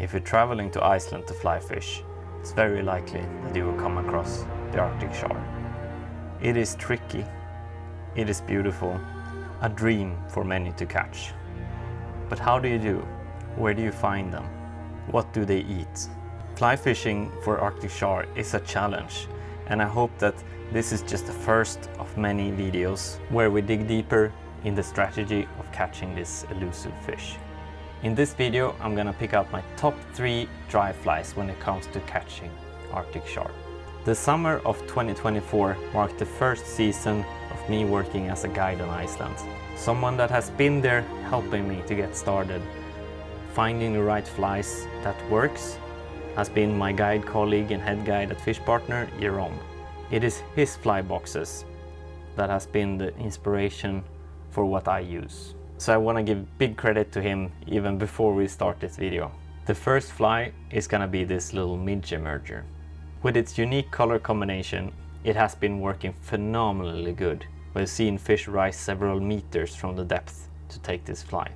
If you're traveling to Iceland to fly fish, it's very likely that you will come across the Arctic char. It is tricky, it is beautiful, a dream for many to catch. But how do you do? Where do you find them? What do they eat? Fly fishing for Arctic char is a challenge, and I hope that this is just the first of many videos where we dig deeper in the strategy of catching this elusive fish. In this video, I'm gonna pick out my top 3 dry flies when it comes to catching Arctic char. The summer of 2024 marked the first season of me working as a guide on Iceland. Someone that has been there helping me to get started. Finding the right flies that works has been my guide colleague and head guide at Fish Partner, Jerome. It is his fly boxes that has been the inspiration for what I use. So I want to give big credit to him even before we start this video. The first fly is gonna be this little Midge emerger. With its unique color combination, it has been working phenomenally good. We've seen fish rise several meters from the depth to take this fly.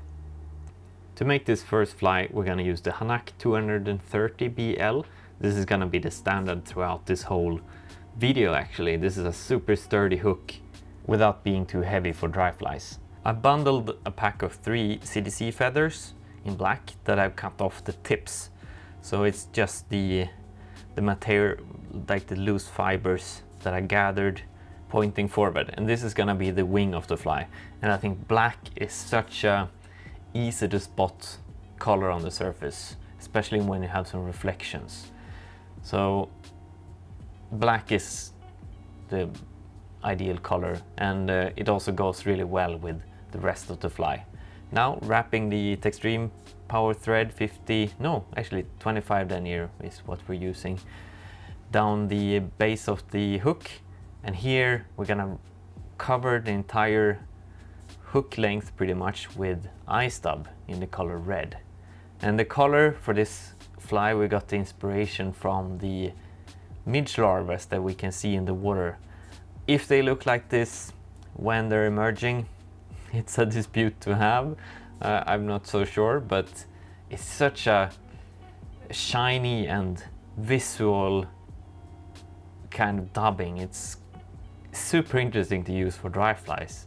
To make this first fly, we're gonna use the Hanak 230 BL. This is gonna be the standard throughout this whole video actually. This is a super sturdy hook without being too heavy for dry flies. I bundled a pack of 3 CDC feathers in black that I've cut off the tips. So it's just the material, like the loose fibers that I gathered pointing forward. And this is gonna be the wing of the fly. And I think black is such a easy to spot color on the surface, especially when you have some reflections. So black is the ideal color, and it also goes really well with the rest of the fly. Now wrapping the Textreme Power thread 25 denier is what we're using down the base of the hook, and here we're gonna cover the entire hook length pretty much with eye stub in the color red. And the color for this fly, we got the inspiration from the Midge larvae that we can see in the water. If they look like this when they're emerging, it's a dispute to have. I'm not so sure, but it's such a shiny and visual kind of dubbing. It's super interesting to use for dry flies,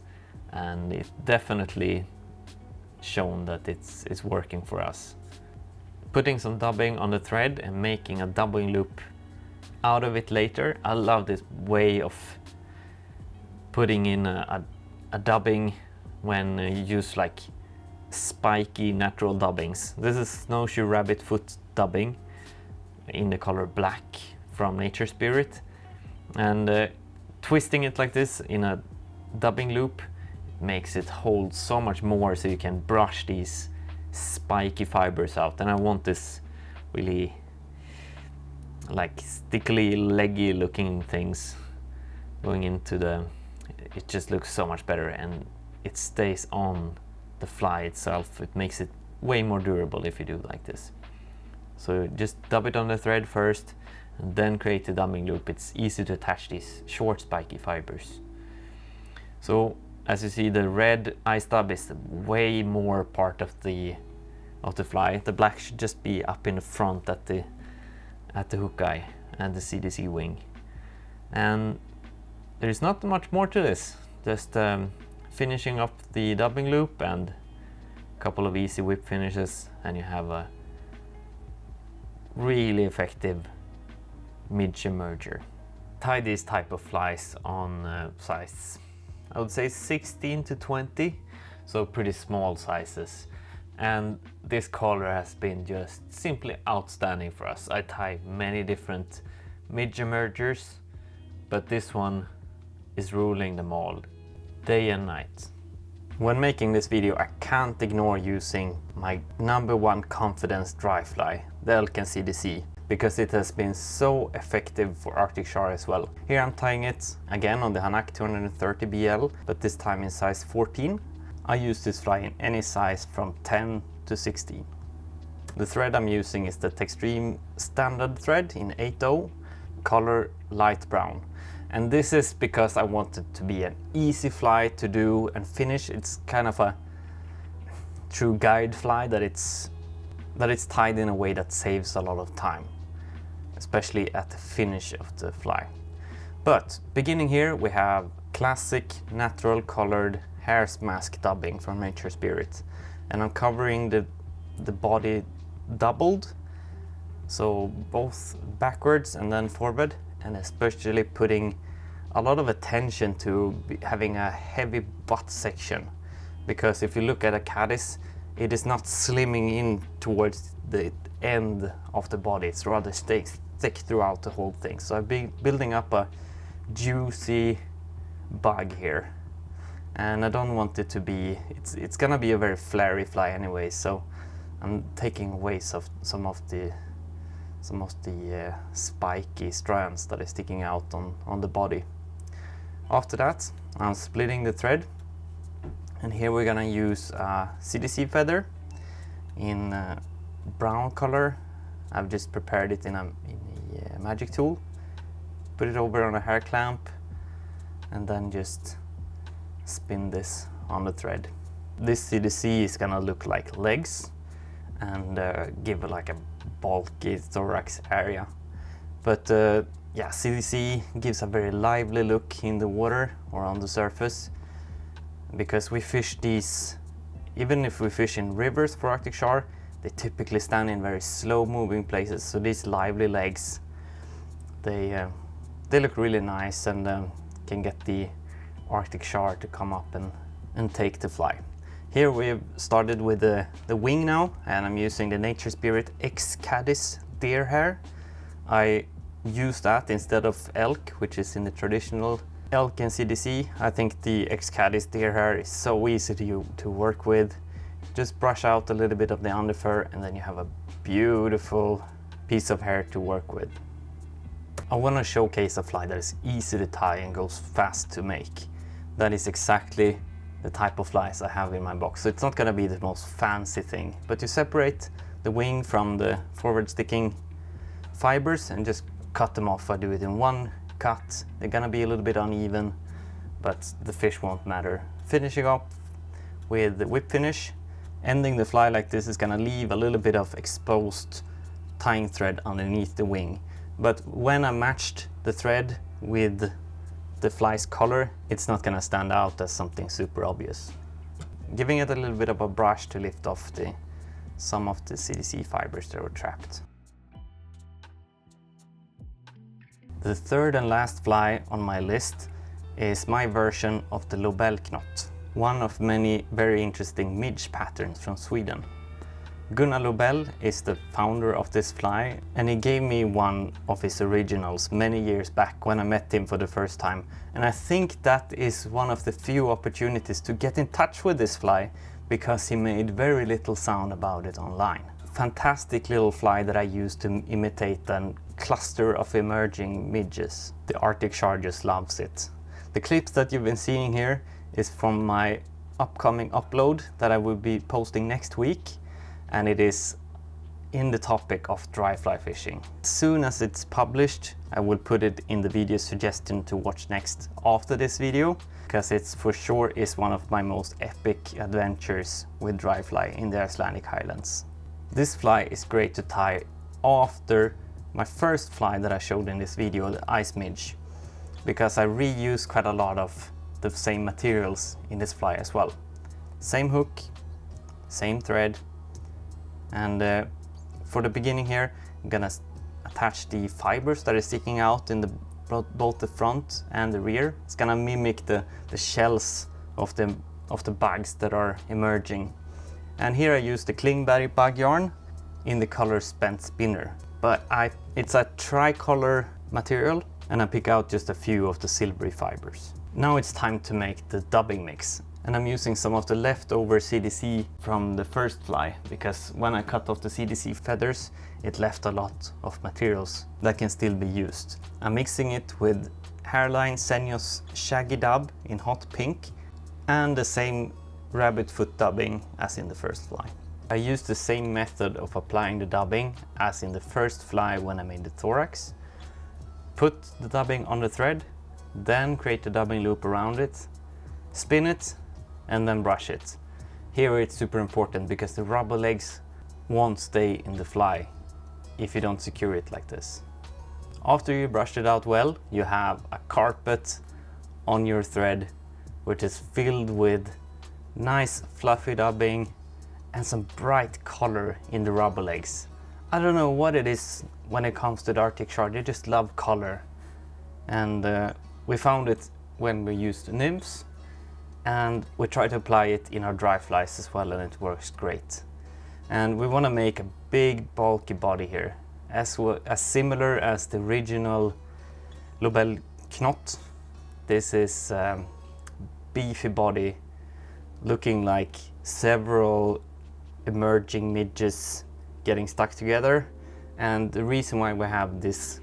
and it's definitely shown that it's working for us. Putting some dubbing on the thread and making a dubbing loop out of it later. I love this way of putting in a dubbing when you use like spiky natural dubbings. This is Snowshoe rabbit foot dubbing in the color black from Nature Spirit, and twisting it like this in a dubbing loop makes it hold so much more, so you can brush these spiky fibers out. And I want this really like stickly, leggy looking things going into the, it just looks so much better, and it stays on the fly itself. It makes it way more durable if you do like this. So just dub it on the thread first and then create the dubbing loop. It's easy to attach these short spiky fibers. So as you see, the red eye stub is way more part of the fly. The black should just be up in the front at the hook eye and the CDC wing. And there is not much more to this. Just finishing up the dubbing loop and a couple of easy whip finishes, and you have a really effective Midge emerger. Tie these type of flies on size, I would say 16 to 20, so pretty small sizes. And this color has been just simply outstanding for us. I tie many different Midge emergers, but this one is ruling them all, day and night. When making this video, I can't ignore using my #1 confidence dry fly, the Elk CDC, because it has been so effective for Arctic char as well. Here I'm tying it again on the Hanak 230 BL, but this time in size 14. I use this fly in any size from 10 to 16. The thread I'm using is the Textreme standard thread in 8/0, color light brown. And this is because I want it to be an easy fly to do and finish. It's kind of a true guide fly, that that it's tied in a way that saves a lot of time, especially at the finish of the fly. But beginning here, we have classic natural colored Hares mask dubbing from Nature Spirit, and I'm covering the body doubled, so both backwards and then forward, and especially putting a lot of attention to having a heavy butt section, because if you look at a Caddis, it is not slimming in towards the end of the body, it's rather stays thick throughout the whole thing. So I've been building up a juicy bug here, and I don't want it to be, it's gonna be a very flary fly anyway, so I'm taking away some of the spiky strands that is sticking out on the body. After that, I'm splitting the thread, and here we're gonna use a CDC feather in brown color. I've just prepared it in a magic tool, put it over on a hair clamp, and then just spin this on the thread. This CDC is gonna look like legs and give like a bulky thorax area. But yeah, CDC gives a very lively look in the water or on the surface, because we fish these, even if we fish in rivers for Arctic char, they typically stand in very slow moving places. So these lively legs, they look really nice and can get the Arctic char to come up and take the fly. Here we've started with the wing now, and I'm using the Nature Spirit X-Caddis deer hair. I use that instead of elk, which is in the traditional elk and CDC. I think the X-Caddis deer hair is so easy to work with. Just brush out a little bit of the underfur, and then you have a beautiful piece of hair to work with. I want to showcase a fly that is easy to tie and goes fast to make. That is exactly the type of flies I have in my box. So it's not going to be the most fancy thing, but you separate the wing from the forward sticking fibers and just cut them off. I do it in one cut. They're going to be a little bit uneven, but the fish won't matter. Finishing up with the whip finish, ending the fly like this is going to leave a little bit of exposed tying thread underneath the wing. But when I matched the thread with the fly's color, it's not going to stand out as something super obvious. Giving it a little bit of a brush to lift off some of the CDC fibers that were trapped. The third and last fly on my list is my version of the Lobel knot, one of many very interesting Midge patterns from Sweden. Gunnar Lobel is the founder of this fly, and he gave me one of his originals many years back when I met him for the first time. And I think that is one of the few opportunities to get in touch with this fly, because he made very little sound about it online. Fantastic little fly that I use to imitate a cluster of emerging midges. The Arctic char just loves it. The clips that you've been seeing here is from my upcoming upload that I will be posting next week, and it is in the topic of dry fly fishing. As soon as it's published, I will put it in the video suggestion to watch next after this video, because it's for sure is one of my most epic adventures with dry fly in the Icelandic highlands. This fly is great to tie after my first fly that I showed in this video, the ice midge, because I reuse quite a lot of the same materials in this fly as well. Same hook, same thread, and for the beginning here, I'm gonna attach the fibers that are sticking out in both the front and the rear. It's gonna mimic the shells of the bugs that are emerging. And here I use the Klingberg bug yarn in the color Spent Spinner. But it's a tricolor material, and I pick out just a few of the silvery fibers. Now it's time to make the dubbing mix. And I'm using some of the leftover CDC from the first fly, because when I cut off the CDC feathers, it left a lot of materials that can still be used. I'm mixing it with Hareline Senio's Shaggy Dub in hot pink, and the same rabbit foot dubbing as in the first fly. I used the same method of applying the dubbing as in the first fly when I made the thorax. Put the dubbing on the thread, then create the dubbing loop around it, spin it, and then brush it. Here it's super important because the rubber legs won't stay in the fly if you don't secure it like this. After you brushed it out well, you have a carpet on your thread which is filled with nice fluffy dubbing and some bright color in the rubber legs. I don't know what it is when it comes to the Arctic Char, they just love color. And we found it when we used nymphs, and we tried to apply it in our dry flies as well, and it works great. And we want to make a big bulky body here, as similar as the original Lobel knot. This is beefy body looking like several emerging midges getting stuck together. And the reason why we have this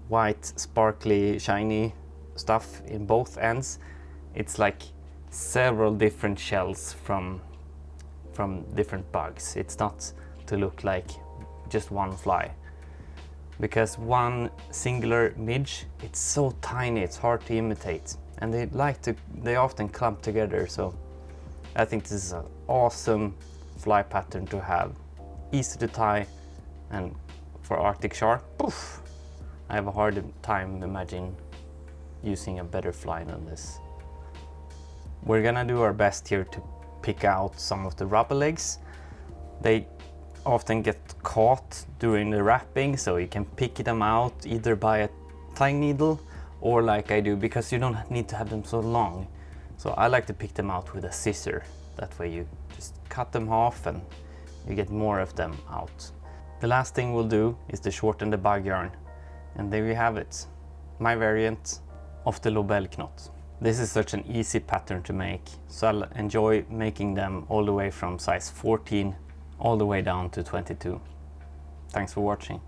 white sparkly shiny stuff in both ends, it's like several different shells from different bugs. It's not to look like just one fly, because one singular midge, it's so tiny, it's hard to imitate, and they often clump together. So I think this is an awesome fly pattern to have, easy to tie, and for Arctic Char, poof, I have a hard time imagining using a better fly than this. We're gonna do our best here to pick out some of the rubber legs. They often get caught during the wrapping, so you can pick them out either by a tying needle or like I do, because you don't need to have them so long. So I like to pick them out with a scissor. That way you just cut them off and you get more of them out. The last thing we'll do is to shorten the bug yarn. And there you have it, my variant of the Lobel knot. This is such an easy pattern to make, so I'll enjoy making them all the way from size 14 all the way down to 22. Thanks for watching.